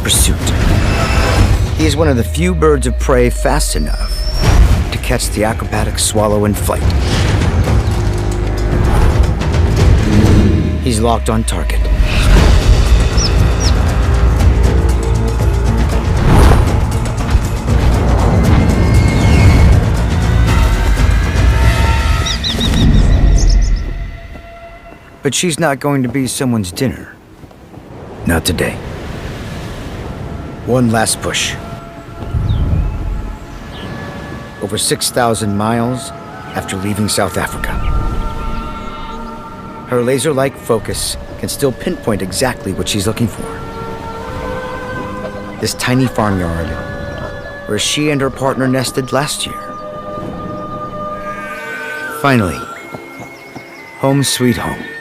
pursuit. He is one of the few birds of prey fast enough to catch the acrobatic swallow in flight. He's locked on target. But she's not going to be someone's dinner. Not today. One last push. Over 6,000 miles after leaving South Africa. Her laser-like focus can still pinpoint exactly what she's looking for. This tiny farmyard where she and her partner nested last year. Finally, home sweet home.